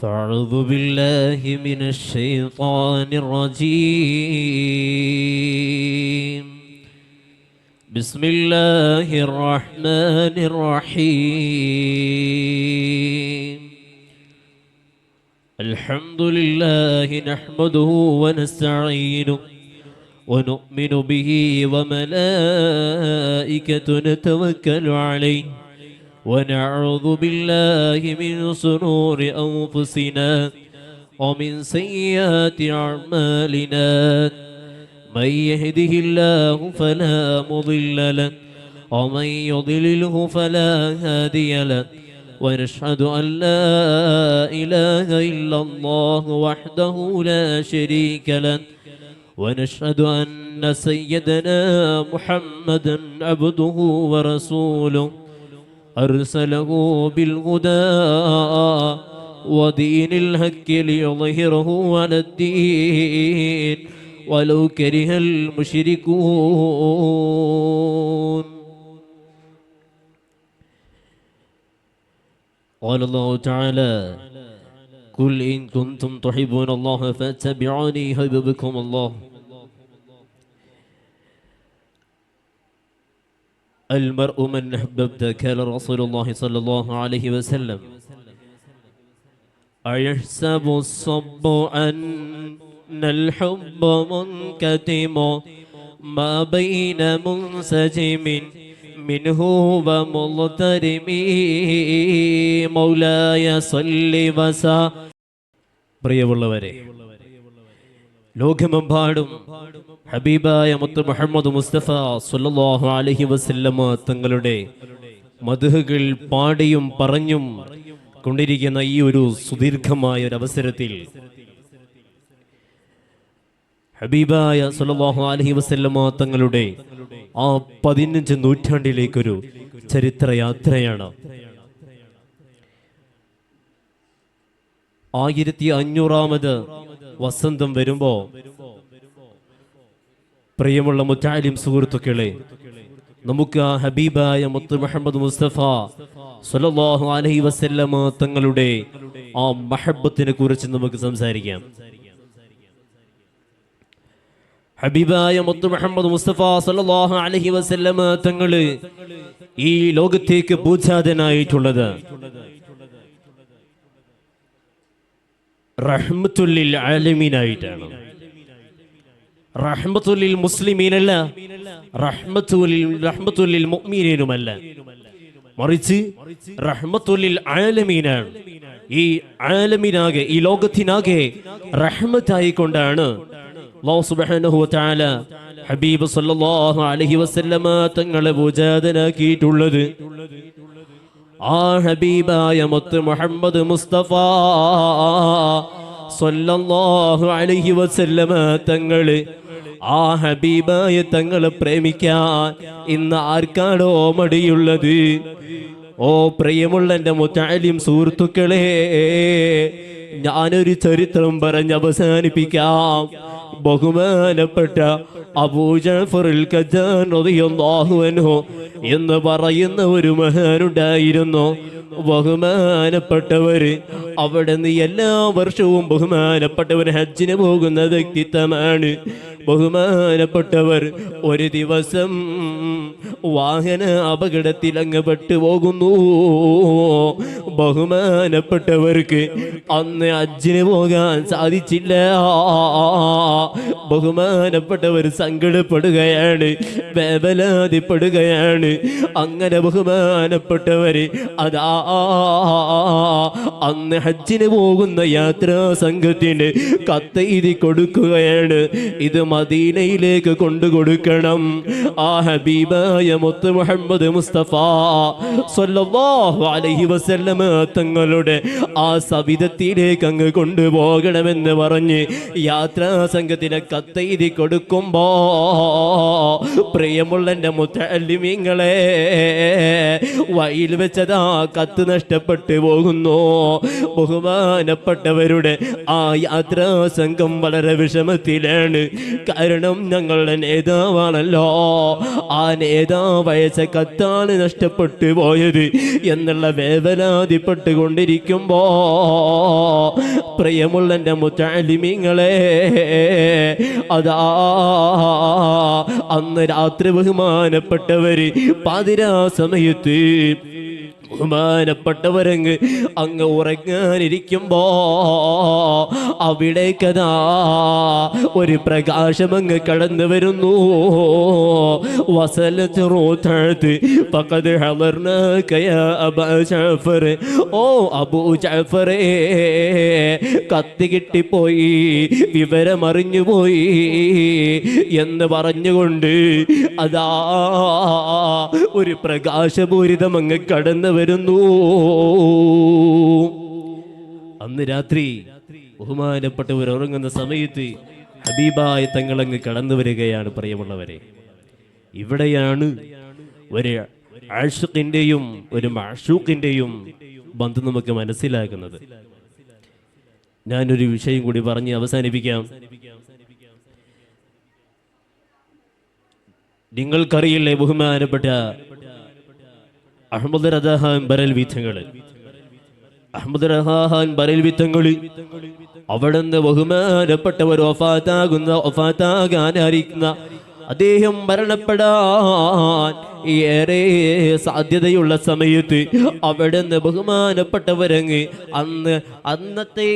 فأعوذ بالله من الشيطان الرجيم. بسم الله الرحمن الرحيم. الحمد لله نحمده ونستعينه ونؤمن به وملائكته نتوكل عليه ونعوذ بالله من شرور أنفسنا ومن سيئات أعمالنا. من يهده الله فلا مضل له ومن يضلله فلا هادي له. ونشهد أن لا إله إلا الله وحده لا شريك له. ونشهد أن سيدنا محمدا عبده ورسوله أرسله بالهدى ودين الحق ليظهره على الدين ولو كره المشركون. قال الله تعالى: قل إن كنتم تحبون الله فاتبعوني يحببكم الله. المرء من أحببت. قال رسول الله صلى الله عليه وسلم: أيحسب الصب أن الحب منكتم ما بين منسجم منه ومضطرم مولاي صل وسلم. പ്രിയമുള്ളവരെ, ലോകമെമ്പാടും ഹബീബായ മുത്ത് മുഹമ്മദ് മുസ്തഫ സ്വല്ലല്ലാഹു അലൈഹി വസല്ലമ തങ്ങളുടെ മദ്ഹുകൾ പാടിയും പറഞ്ഞും കൊണ്ടിരിക്കുന്ന ഈ ഒരു സുദീർഘമായ ഒരു അവസരത്തിൽ ഹബീബായ സ്വല്ലല്ലാഹു അലൈഹി വസല്ലമ തങ്ങളുടെ ആ 15 നൂറ്റാണ്ടിലേക്കൊരു ചരിത്രയാത്രയാണ്. 1500ാമത് വസന്തം വരുമ്പോ, പ്രിയമുള്ള മുത്തഅലിം സുഹൃത്തുക്കളെ, നമുക്ക് ആ ഹബീബായ മുത്ത് മുഹമ്മദ് മുസ്തഫ സ്വല്ലല്ലാഹു അലൈഹി വസല്ലമ തങ്ങളുടെ ആ മഹബ്ബത്തിനെ കുറിച്ച് നമുക്ക് സംസാരിക്കാം. ഹബീബായ മുത്ത് മുഹമ്മദ് മുസ്തഫ സ്വല്ലല്ലാഹു അലൈഹി വസല്ലമ തങ്ങള് ഈ ലോകത്തേക്ക് പൂജാതനായിട്ടുള്ളത് റഹ്മത്തുല്ലിൽ ആലമീനായിട്ടാണ്. റഹ്മത്തുല്ലിൽ മുസ്ലിമീനല്ല, റഹ്മത്തുല്ലിൽ മുഅ്മിനീനുമല്ല, മറിച്ച് റഹ്മത്തുല്ലിൽ ആലമീനാണ്. ഈ ആലമീനാകെ, ഈ ലോകത്തിനാകെ റഹ്മത്തായിക്കൊണ്ടാണ് അല്ലാഹു സുബ്ഹാനഹു വ തആല ഹബീബ് സല്ലല്ലാഹു അലൈഹി വസല്ലമ തങ്ങളെ പൂജാതനാക്കിയിട്ടുള്ളത്. ആ ഹബീബായ മുത്ത് മുഹമ്മദ് മുസ്തഫ സ്വല്ലല്ലാഹു അലൈഹി വസല്ലമ തങ്ങള്, ആ ഹബീബായ തങ്ങളെ പ്രേമിക്കാൻ ഇന്ന് ആർക്കാണോ മടിയുള്ളത്? ഓ പ്രിയമുള്ള എൻ്റെ മുത്തഅലിം സുഹൃത്തുക്കളെ, ഞാനൊരു ചരിത്രം പറഞ്ഞ് അവസാനിപ്പിക്കാം. ബഹുമാനപ്പെട്ട അബൂ ജഅഫറുൽ ഖദ്ദാൻ റളിയല്ലാഹു അൻഹു എന്ന് പറയുന്ന ഒരു മഹാനുണ്ടായിരുന്നു. ബഹുമാനപ്പെട്ടവര് അവിടെ നിന്ന് എല്ലാ വർഷവും ബഹുമാനപ്പെട്ടവർ ഹജ്ജിന് പോകുന്ന വ്യക്തിത്വമാണ്. ബഹുമാനപ്പെട്ടവർ ഒരു ദിവസം വാഹന അപകടത്തിൽ അങ്ങ് പെട്ടുപോകുന്നു. ബഹുമാനപ്പെട്ടവർക്ക് അന്ന് ഹജ്ജിന് പോകാൻ സാധിച്ചില്ല. ബഹുമാനപ്പെട്ടവർ സങ്കടപ്പെടുകയാണ്, വേവലാതിപ്പെടുകയാണ്. അങ്ങനെ ബഹുമാനപ്പെട്ടവര് അതാ അന്ന് ഹജ്ജിന് പോകുന്ന യാത്രാ സംഘത്തിന് കത്തെഴുതി കൊടുക്കുകയാണ്. ഇത് മദീനയിലേക്ക് കൊണ്ടുകൊടുക്കണം. ആ ഹബീബായ മുത്ത് മുഹമ്മദ് മുസ്തഫ സ്വല്ലല്ലാഹു അലൈഹി വസല്ലമ തങ്ങളുടെ ആ സവിധത്തിലേക്ക് അങ്ങ് കൊണ്ടുപോകണമെന്ന് പറഞ്ഞ് യാത്രാ സംഘത്തിന് കത്തെഴുതി കൊടുക്കുമ്പോ, പ്രിയമുള്ള എൻ്റെ മുത്തഅല്ലിമീങ്ങളെ, വഴിയിൽ വെച്ചതാ കത്ത് നഷ്ടപ്പെട്ടു പോകുന്നു. ബഹുമാനപ്പെട്ടവരുടെ ആ യാത്രാ സംഘം വളരെ വിഷമത്തിലാണ്. കാരണം ഞങ്ങളുടെ നേതാവാണല്ലോ, ആ നേതാവ് അയച്ച കത്താണ് നഷ്ടപ്പെട്ടു പോയത് എന്നുള്ള വേവലാതിപ്പെട്ടുകൊണ്ടിരിക്കുമ്പോ പ്രിയമുള്ള എൻ്റെ മുത്തഅല്ലിമീങ്ങളെ, അതാ അന്ന് രാത്രി ബഹുമാനപ്പെട്ടവര് പാതിരാ സമയത്ത് ബഹുമാനപ്പെട്ടവരങ്ങ് അങ്ങ് ഉറങ്ങാനിരിക്കുമ്പോ അവിടേക്കതാ ഒരു പ്രകാശമങ്ങ് കടന്നു വരുന്നു. ഓ അബൂ ജഅഫറേ, കത്തി കിട്ടിപ്പോയി, വിവരമറിഞ്ഞുപോയി എന്ന് പറഞ്ഞുകൊണ്ട് അതാ ഒരു പ്രകാശപൂരിതം അങ്ങ് കടന്നു വരുന്നു. അന്ന് രാത്രി ബഹുമാനപ്പെട്ടവർ ഉറങ്ങുന്ന സമയത്ത് ഹബീബായ തങ്ങളങ്ങ് കടന്നു വരികയാണ്. പ്രിയമുള്ളവരെ, ഇവിടെയാണ് ഒരു ആഷിഖിന്റെയും ഒരു മഅ്ശൂഖിന്റെയും ബന്ധം നമുക്ക് മനസ്സിലാക്കുന്നത്. ഞാനൊരു വിഷയം കൂടി പറഞ്ഞ് അവസാനിപ്പിക്കാം. നിങ്ങൾക്കറിയില്ലേ ബഹുമാനപ്പെട്ട അഹ്മദ് റദാഹാൻ ബറൽവി തങ്ങൾ അവിടുന്ന് ബഹുമാനപ്പെട്ടവർ വഫാത്താകാനായിരിക്കുന്ന അദ്ദേഹം മരണപ്പെടാൻ ഏറെ സാധ്യതയുള്ള സമയത്ത് അവിടുന്ന് ബഹുമാനപ്പെട്ടവരങ്ങ് അന്നത്തെ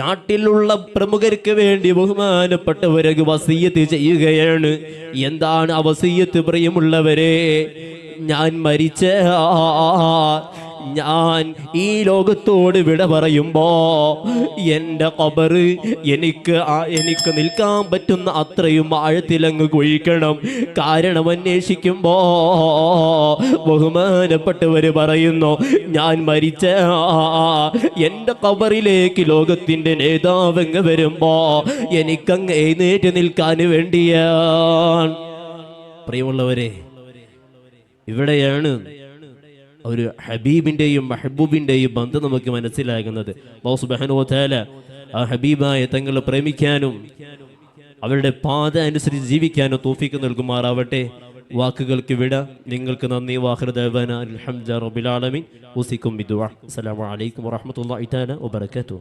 നാട്ടിലുള്ള പ്രമുഖർക്ക് വേണ്ടി ബഹുമാനപ്പെട്ടവരങ്ങ് വസിയ്യത്ത് ചെയ്യുകയാണ്. എന്താണ് ആ വസിയ്യത്ത്? പ്രിയമുള്ളവരെ, ഞാൻ ഞാൻ ഈ ലോകത്തോട് വിട പറയുമ്പോ എൻ്റെ ഖബറ് എനിക്ക് നിൽക്കാൻ പറ്റുന്ന അത്രയും ആഴത്തിലങ്ങ് കുഴിക്കണം. കാരണം അന്വേഷിക്കുമ്പോ ബഹുമാനപ്പെട്ടവര് പറയുന്നു, ഞാൻ മരിച്ച എൻ്റെ ഖബറിലേക്ക് ലോകത്തിൻ്റെ നേതാവങ്ങ് വരുമ്പോ എനിക്കങ്ങ് എഴുന്നേറ്റ് നിൽക്കാൻ വേണ്ടിയാണ്. പ്രിയമുള്ളവരെ, ഇവിടെയാണ് ഒരു ഹബീബിന്റെയും മെഹബൂബിന്റെയും ബന്ധം നമുക്ക് മനസ്സിലാകുന്നത്. അല്ലാഹു സുബ്ഹാനഹു വ തആല ആ ഹബീബായ തങ്ങളെ പ്രേമിക്കാനും അവരുടെ പാത അനുസരിച്ച് ജീവിക്കാനും തൗഫീഖ് നൽകുമാറാവട്ടെ. വാക്കുകൾക്ക് വിട. നിങ്ങൾക്ക് നന്ദി. വാഖിറു ദഅവാനാ അൽഹംദുലില്ലാഹി റബ്ബിൽ ആലമീൻ. ഉസിക്കും ബിദുആ. അസ്സലാമു അലൈക്കും വറഹ്മത്തുള്ളാഹി തആല വബറകാതുഹു.